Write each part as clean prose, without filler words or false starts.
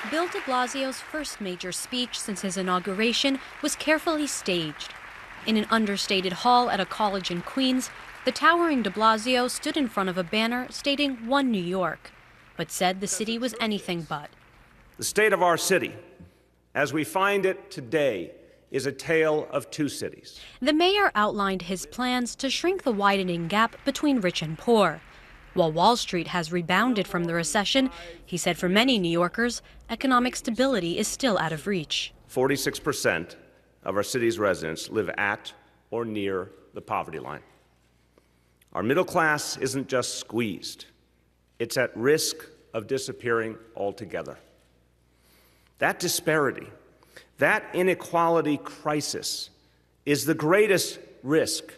Bill de Blasio's first major speech since his inauguration was carefully staged. In an understated hall at a college in Queens, the towering de Blasio stood in front of a banner stating "One New York," but said the city was anything but. The state of our city, as we find it today, is a tale of two cities. The mayor outlined his plans to shrink the widening gap between rich and poor. While Wall Street has rebounded from the recession, he said for many New Yorkers, economic stability is still out of reach. 46% of our city's residents live at or near the poverty line. Our middle class isn't just squeezed, it's at risk of disappearing altogether. That disparity, that inequality crisis is the greatest risk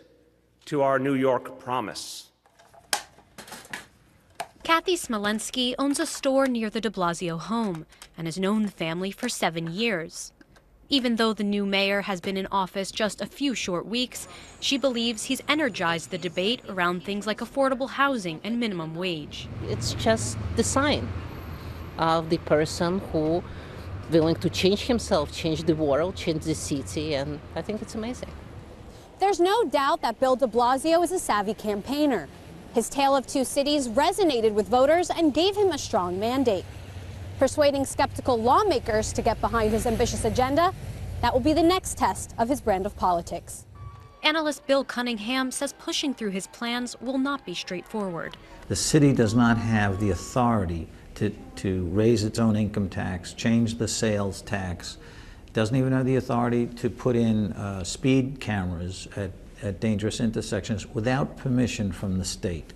to our New York promise. Kathy Smolensky owns a store near the de Blasio home and has known the family for 7 years. Even though the new mayor has been in office just a few short weeks, she believes he's energized the debate around things like affordable housing and minimum wage. It's just the sign of the person who willing to change himself, change the world, change the city, and I think it's amazing. There's no doubt that Bill de Blasio is a savvy campaigner. His tale of two cities resonated with voters and gave him a strong mandate. Persuading skeptical lawmakers to get behind his ambitious agenda, that will be the next test of his brand of politics. Analyst Bill Cunningham says pushing through his plans will not be straightforward. The city does not have the authority to raise its own income tax, change the sales tax. It doesn't even have the authority to put in speed cameras at dangerous intersections without permission from the state.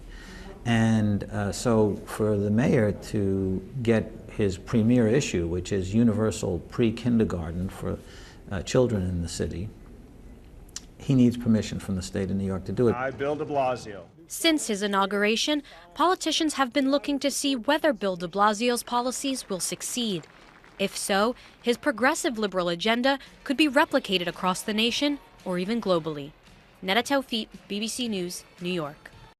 And so for the mayor to get his premier issue, which is universal pre-kindergarten for children in the city, he needs permission from the state of New York to do it. I, Bill de Blasio. Since his inauguration, politicians have been looking to see whether Bill de Blasio's policies will succeed. If so, his progressive liberal agenda could be replicated across the nation or even globally. Neda Tawfiq, BBC News, New York.